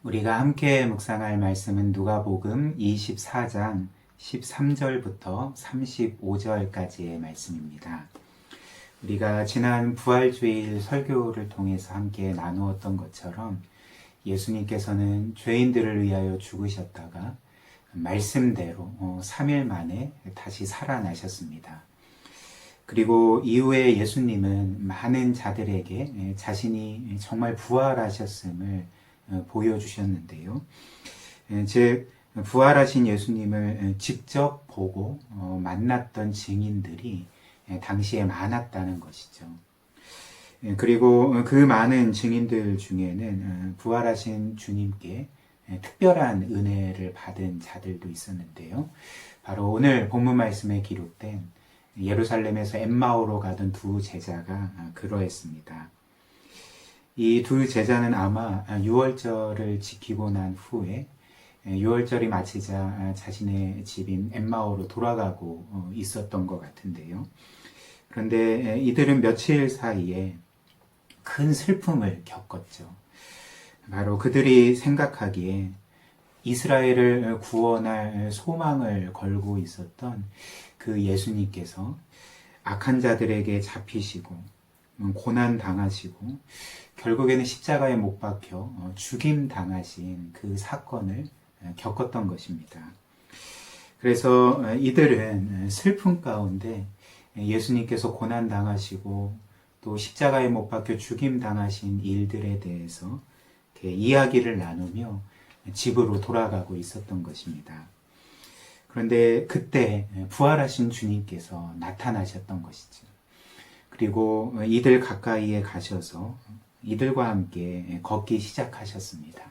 우리가 함께 묵상할 말씀은 누가복음 24장 13절부터 35절까지의 말씀입니다. 우리가 지난 부활주일 설교를 통해서 함께 나누었던 것처럼 예수님께서는 죄인들을 위하여 죽으셨다가 말씀대로 3일 만에 다시 살아나셨습니다. 그리고 이후에 예수님은 많은 자들에게 자신이 정말 부활하셨음을 보여주셨는데요. 즉 부활하신 예수님을 직접 보고 만났던 증인들이 당시에 많았다는 것이죠. 그리고 그 많은 증인들 중에는 부활하신 주님께 특별한 은혜를 받은 자들도 있었는데요. 바로 오늘 본문 말씀에 기록된 예루살렘에서 엠마오로 가던 두 제자가 그러했습니다. 이 두 제자는 아마 유월절을 지키고 난 후에 유월절이 마치자 자신의 집인 엠마오로 돌아가고 있었던 것 같은데요. 그런데 이들은 며칠 사이에 큰 슬픔을 겪었죠. 바로 그들이 생각하기에 이스라엘을 구원할 소망을 걸고 있었던 그 예수님께서 악한 자들에게 잡히시고 고난 당하시고 결국에는 십자가에 못 박혀 죽임 당하신 그 사건을 겪었던 것입니다. 그래서 이들은 슬픔 가운데 예수님께서 고난 당하시고 또 십자가에 못 박혀 죽임 당하신 일들에 대해서 이야기를 나누며 집으로 돌아가고 있었던 것입니다. 그런데 그때 부활하신 주님께서 나타나셨던 것이죠. 그리고 이들 가까이에 가셔서 이들과 함께 걷기 시작하셨습니다.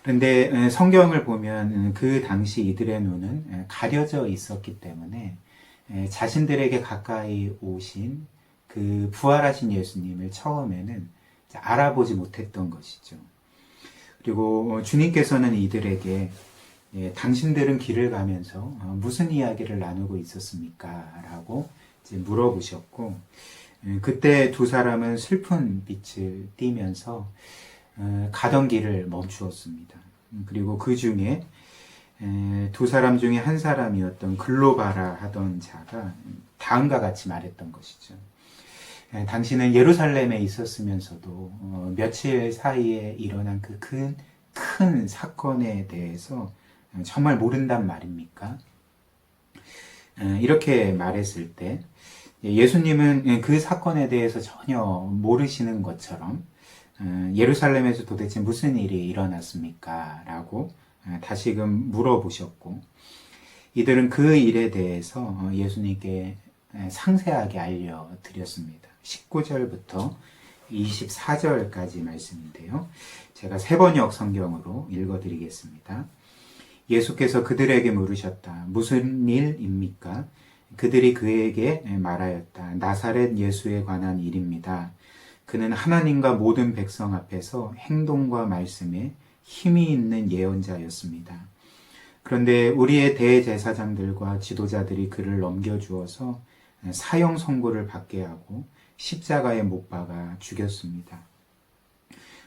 그런데 성경을 보면 그 당시 이들의 눈은 가려져 있었기 때문에 자신들에게 가까이 오신 그 부활하신 예수님을 처음에는 알아보지 못했던 것이죠. 그리고 주님께서는 이들에게 당신들은 길을 가면서 무슨 이야기를 나누고 있었습니까? 라고 물어보셨고, 그때 두 사람은 슬픈 빛을 띠면서 가던 길을 멈추었습니다. 그리고 그 중에 두 사람 중에 한 사람이었던 글로바라 하던 자가 다음과 같이 말했던 것이죠. 당신은 예루살렘에 있었으면서도 며칠 사이에 일어난 그 큰 사건에 대해서 정말 모른단 말입니까? 이렇게 말했을 때 예수님은 그 사건에 대해서 전혀 모르시는 것처럼 예루살렘에서 도대체 무슨 일이 일어났습니까? 라고 다시금 물어보셨고, 이들은 그 일에 대해서 예수님께 상세하게 알려드렸습니다. 19절부터 24절까지 말씀인데요. 제가 세번역 성경으로 읽어드리겠습니다. 예수께서 그들에게 물으셨다. 무슨 일입니까? 그들이 그에게 말하였다. 나사렛 예수에 관한 일입니다. 그는 하나님과 모든 백성 앞에서 행동과 말씀에 힘이 있는 예언자였습니다. 그런데 우리의 대제사장들과 지도자들이 그를 넘겨주어서 사형 선고를 받게 하고 십자가에 못 박아 죽였습니다.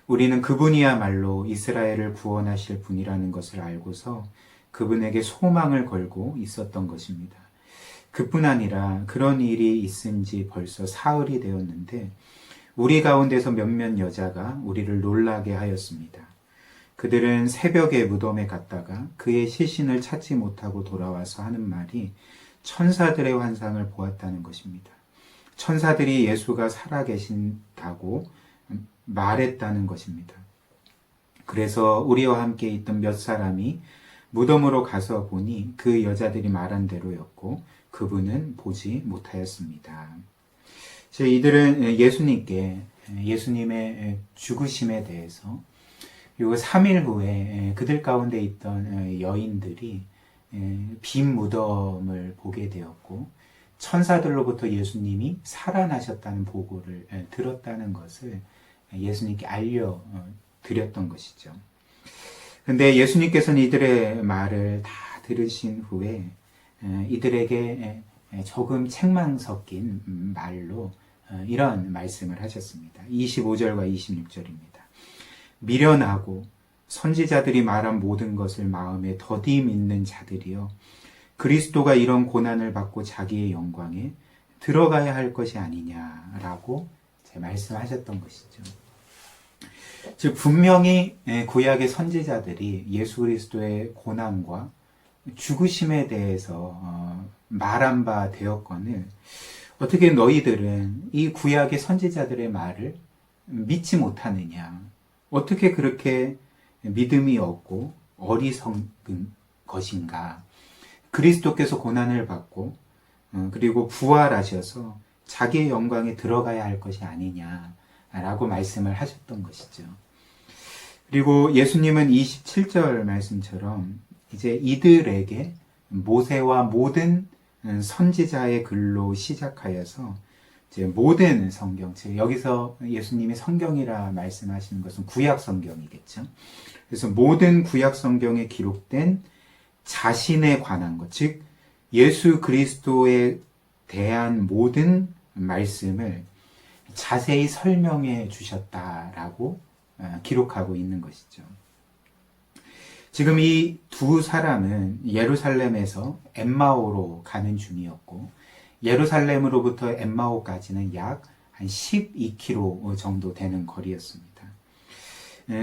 우리는 그분이야말로 이스라엘을 구원하실 분이라는 것을 알고서 그분에게 소망을 걸고 있었던 것입니다. 그뿐 아니라 그런 일이 있은 지 벌써 사흘이 되었는데 우리 가운데서 몇몇 여자가 우리를 놀라게 하였습니다. 그들은 새벽에 무덤에 갔다가 그의 시신을 찾지 못하고 돌아와서 하는 말이 천사들의 환상을 보았다는 것입니다. 천사들이 예수가 살아계신다고 말했다는 것입니다. 그래서 우리와 함께 있던 몇 사람이 무덤으로 가서 보니 그 여자들이 말한 대로였고 그분은 보지 못하였습니다. 이들은 예수님의 죽으심에 대해서 그리고 3일 후에 그들 가운데 있던 여인들이 빈 무덤을 보게 되었고 천사들로부터 예수님이 살아나셨다는 보고를 들었다는 것을 예수님께 알려드렸던 것이죠. 그런데 예수님께서는 이들의 말을 다 들으신 후에 이들에게 조금 책망 섞인 말로 이런 말씀을 하셨습니다. 25절과 26절입니다. 미련하고 선지자들이 말한 모든 것을 마음에 더디 믿는 자들이여 그리스도가 이런 고난을 받고 자기의 영광에 들어가야 할 것이 아니냐라고 말씀하셨던 것이죠. 즉 분명히 구약의 선지자들이 예수 그리스도의 고난과 죽으심에 대해서 말한 바 되었거늘 어떻게 너희들은 이 구약의 선지자들의 말을 믿지 못하느냐? 어떻게 그렇게 믿음이 없고 어리석은 것인가? 그리스도께서 고난을 받고 그리고 부활하셔서 자기의 영광에 들어가야 할 것이 아니냐라고 말씀을 하셨던 것이죠. 그리고 예수님은 27절 말씀처럼 이제 이들에게 모세와 모든 선지자의 글로 시작하여서 이제 모든 성경, 즉 여기서 예수님이 성경이라 말씀하시는 것은 구약 성경이겠죠. 그래서 모든 구약 성경에 기록된 자신에 관한 것, 즉 예수 그리스도에 대한 모든 말씀을 자세히 설명해 주셨다라고 기록하고 있는 것이죠. 지금 이 두 사람은 예루살렘에서 엠마오로 가는 중이었고 예루살렘으로부터 엠마오까지는 약 한 12km 정도 되는 거리였습니다.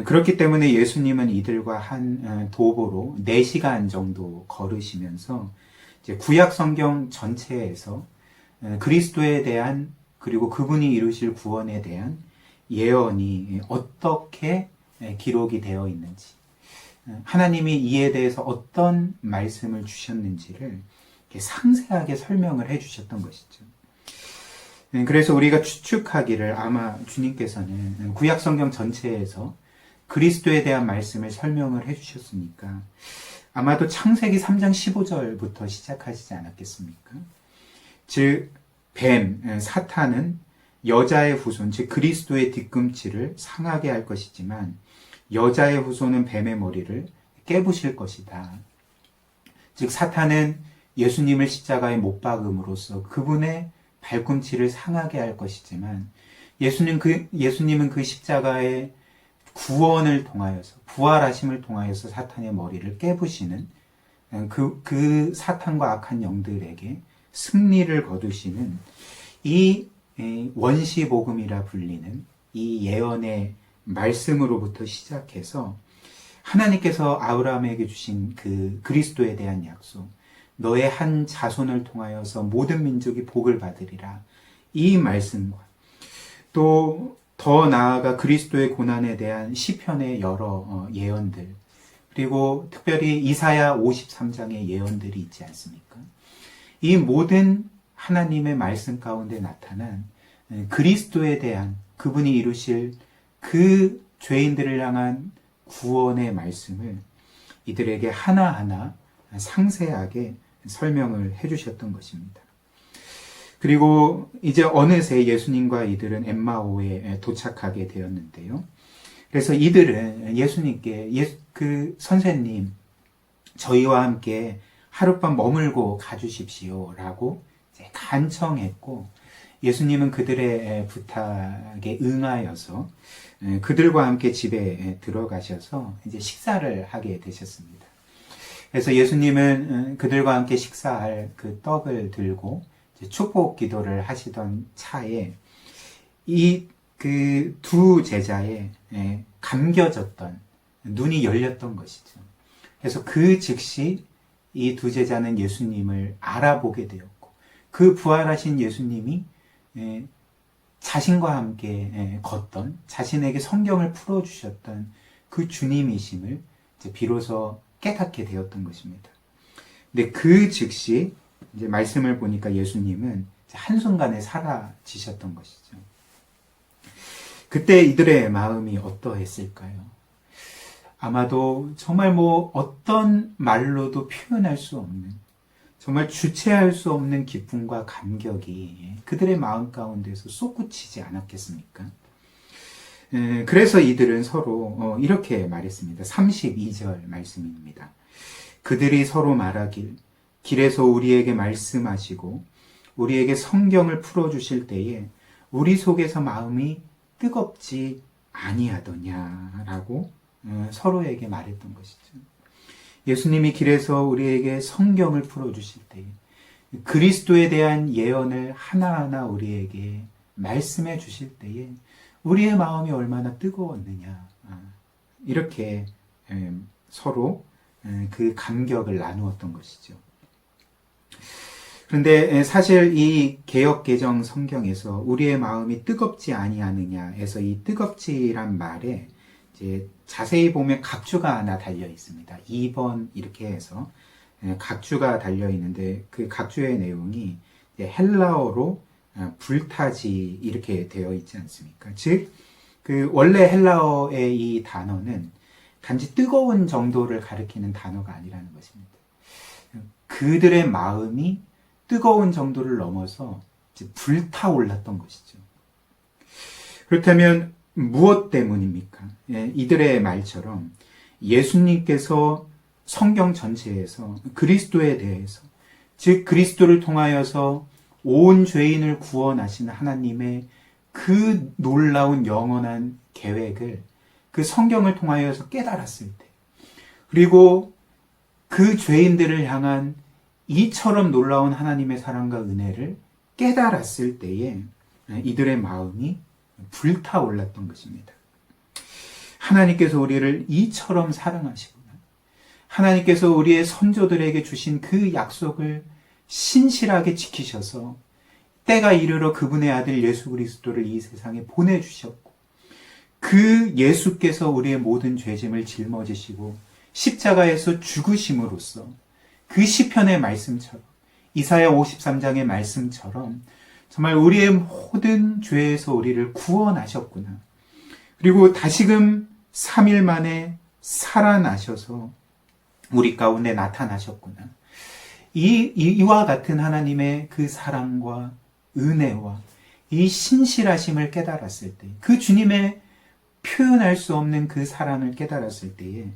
그렇기 때문에 예수님은 이들과 한 도보로 4시간 정도 걸으시면서 이제 구약 성경 전체에서 그리스도에 대한 그리고 그분이 이루실 구원에 대한 예언이 어떻게 기록이 되어 있는지 하나님이 이에 대해서 어떤 말씀을 주셨는지를 상세하게 설명을 해주셨던 것이죠. 그래서 우리가 추측하기를 아마 주님께서는 구약성경 전체에서 그리스도에 대한 말씀을 설명을 해주셨으니까 아마도 창세기 3장 15절부터 시작하시지 않았겠습니까? 즉 뱀, 사탄은 여자의 후손, 즉 그리스도의 뒤꿈치를 상하게 할 것이지만 여자의 후손은 뱀의 머리를 깨부실 것이다. 즉 사탄은 예수님을 십자가에 못 박음으로써 그분의 발꿈치를 상하게 할 것이지만 예수님은 그 십자가의 구원을 통하여서 부활하심을 통하여서 사탄의 머리를 깨부시는 그 사탄과 악한 영들에게 승리를 거두시는 이 원시복음이라 불리는 이 예언의 말씀으로부터 시작해서 하나님께서 아브라함에게 주신 그 그리스도에 대한 약속, 너의 한 자손을 통하여서 모든 민족이 복을 받으리라. 이 말씀과 또 더 나아가 그리스도의 고난에 대한 시편의 여러 예언들, 그리고 특별히 이사야 53장의 예언들이 있지 않습니까? 이 모든 하나님의 말씀 가운데 나타난 그리스도에 대한 그분이 이루실 그 죄인들을 향한 구원의 말씀을 이들에게 하나하나 상세하게 설명을 해주셨던 것입니다. 그리고 이제 어느새 예수님과 이들은 엠마오에 도착하게 되었는데요. 그래서 이들은 예수님께 선생님, 저희와 함께 하룻밤 머물고 가주십시오 라고 간청했고 예수님은 그들의 부탁에 응하여서 그들과 함께 집에 들어가셔서 이제 식사를 하게 되셨습니다. 그래서 예수님은 그들과 함께 식사할 그 떡을 들고 축복 기도를 하시던 차에 이 그 두 제자의 감겨졌던 눈이 열렸던 것이죠. 그래서 그 즉시 이 두 제자는 예수님을 알아보게 되었고 그 부활하신 예수님이 자신과 함께 걷던 자신에게 성경을 풀어주셨던 그 주님이심을 비로소 깨닫게 되었던 것입니다. 근데 그 즉시 이제 말씀을 보니까 예수님은 한순간에 사라지셨던 것이죠. 그때 이들의 마음이 어떠했을까요? 아마도 정말 어떤 말로도 표현할 수 없는 정말 주체할 수 없는 기쁨과 감격이 그들의 마음 가운데서 솟구치지 않았겠습니까? 그래서 이들은 서로 이렇게 말했습니다. 32절 말씀입니다. 그들이 서로 말하길 길에서 우리에게 말씀하시고 우리에게 성경을 풀어주실 때에 우리 속에서 마음이 뜨겁지 아니하더냐라고 서로에게 말했던 것이죠. 예수님이 길에서 우리에게 성경을 풀어주실 때 그리스도에 대한 예언을 하나하나 우리에게 말씀해 주실 때에 우리의 마음이 얼마나 뜨거웠느냐, 이렇게 서로 그 감격을 나누었던 것이죠. 그런데 사실 이 개역개정 성경에서 우리의 마음이 뜨겁지 아니하느냐에서 이 뜨겁지란 말에 이제 자세히 보면 각주가 하나 달려 있습니다. 2번 이렇게 해서 각주가 달려 있는데 그 각주의 내용이 헬라어로 불타지 이렇게 되어 있지 않습니까? 즉, 그 원래 헬라어의 이 단어는 단지 뜨거운 정도를 가리키는 단어가 아니라는 것입니다. 그들의 마음이 뜨거운 정도를 넘어서 불타올랐던 것이죠. 그렇다면 무엇 때문입니까? 이들의 말처럼 예수님께서 성경 전체에서 그리스도에 대해서, 즉 그리스도를 통하여서 온 죄인을 구원하시는 하나님의 그 놀라운 영원한 계획을 그 성경을 통하여서 깨달았을 때, 그리고 그 죄인들을 향한 이처럼 놀라운 하나님의 사랑과 은혜를 깨달았을 때에 이들의 마음이 불타올랐던 것입니다. 하나님께서 우리를 이처럼 사랑하시구나. 하나님께서 우리의 선조들에게 주신 그 약속을 신실하게 지키셔서 때가 이르러 그분의 아들 예수 그리스도를 이 세상에 보내주셨고, 그 예수께서 우리의 모든 죄짐을 짊어지시고 십자가에서 죽으심으로써 그 시편의 말씀처럼, 이사야 53장의 말씀처럼 정말 우리의 모든 죄에서 우리를 구원하셨구나. 그리고 다시금 3일 만에 살아나셔서 우리 가운데 나타나셨구나. 이와 같은 하나님의 그 사랑과 은혜와 이 신실하심을 깨달았을 때, 그 주님의 표현할 수 없는 그 사랑을 깨달았을 때에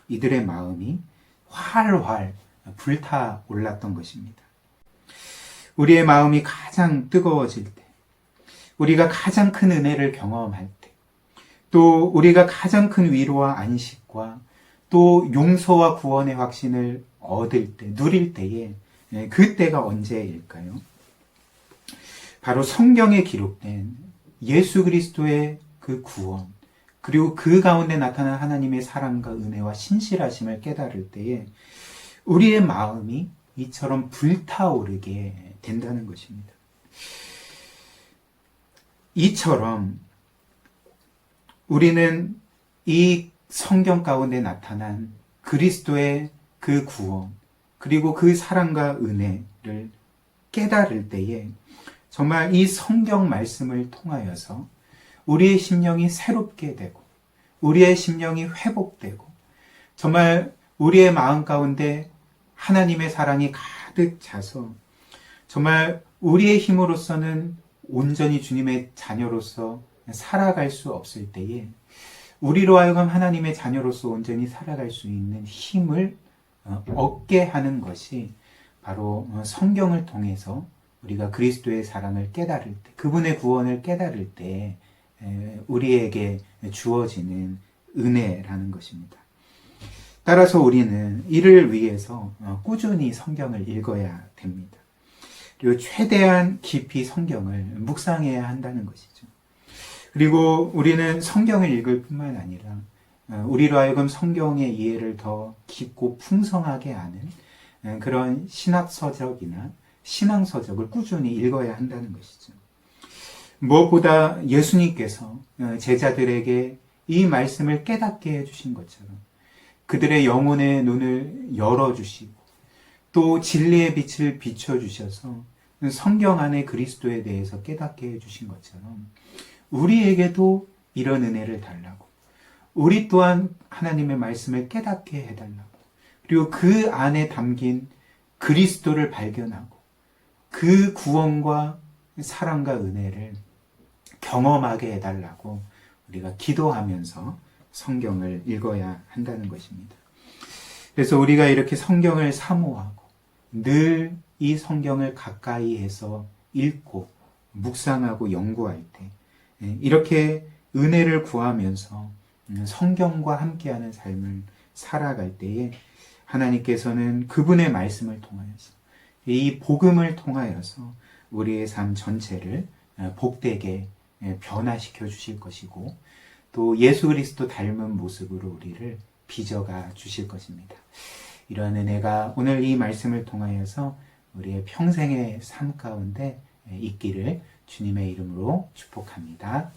이들의 마음이 활활 불타올랐던 것입니다. 우리의 마음이 가장 뜨거워질 때, 우리가 가장 큰 은혜를 경험할 때, 또 우리가 가장 큰 위로와 안식과 또 용서와 구원의 확신을 얻을 때, 누릴 때에 그때가 언제일까요? 바로 성경에 기록된 예수 그리스도의 그 구원, 그리고 그 가운데 나타난 하나님의 사랑과 은혜와 신실하심을 깨달을 때에 우리의 마음이 이처럼 불타오르게 된다는 것입니다. 이처럼 우리는 이 성경 가운데 나타난 그리스도의 그 구원, 그리고 그 사랑과 은혜를 깨달을 때에 정말 이 성경 말씀을 통하여서 우리의 심령이 새롭게 되고, 우리의 심령이 회복되고, 정말 우리의 마음 가운데 하나님의 사랑이 가득 차서 정말 우리의 힘으로서는 온전히 주님의 자녀로서 살아갈 수 없을 때에 우리로 하여금 하나님의 자녀로서 온전히 살아갈 수 있는 힘을 얻게 하는 것이 바로 성경을 통해서 우리가 그리스도의 사랑을 깨달을 때, 그분의 구원을 깨달을 때 우리에게 주어지는 은혜라는 것입니다. 따라서 우리는 이를 위해서 꾸준히 성경을 읽어야 됩니다. 그리고 최대한 깊이 성경을 묵상해야 한다는 것이죠. 그리고 우리는 성경을 읽을 뿐만 아니라 우리로 하여금 성경의 이해를 더 깊고 풍성하게 아는 그런 신학서적이나 신앙서적을 꾸준히 읽어야 한다는 것이죠. 무엇보다 예수님께서 제자들에게 이 말씀을 깨닫게 해주신 것처럼 그들의 영혼의 눈을 열어주시고 또 진리의 빛을 비춰주셔서 성경 안에 그리스도에 대해서 깨닫게 해주신 것처럼 우리에게도 이런 은혜를 달라고, 우리 또한 하나님의 말씀을 깨닫게 해달라고, 그리고 그 안에 담긴 그리스도를 발견하고 그 구원과 사랑과 은혜를 경험하게 해달라고 우리가 기도하면서 성경을 읽어야 한다는 것입니다. 그래서 우리가 이렇게 성경을 사모하고 늘 이 성경을 가까이에서 읽고 묵상하고 연구할 때 이렇게 은혜를 구하면서 성경과 함께하는 삶을 살아갈 때에 하나님께서는 그분의 말씀을 통하여서 이 복음을 통하여서 우리의 삶 전체를 복되게 변화시켜 주실 것이고 또 예수 그리스도 닮은 모습으로 우리를 빚어가 주실 것입니다. 이러한 은혜가 오늘 이 말씀을 통하여서 우리의 평생의 삶 가운데 있기를 주님의 이름으로 축복합니다.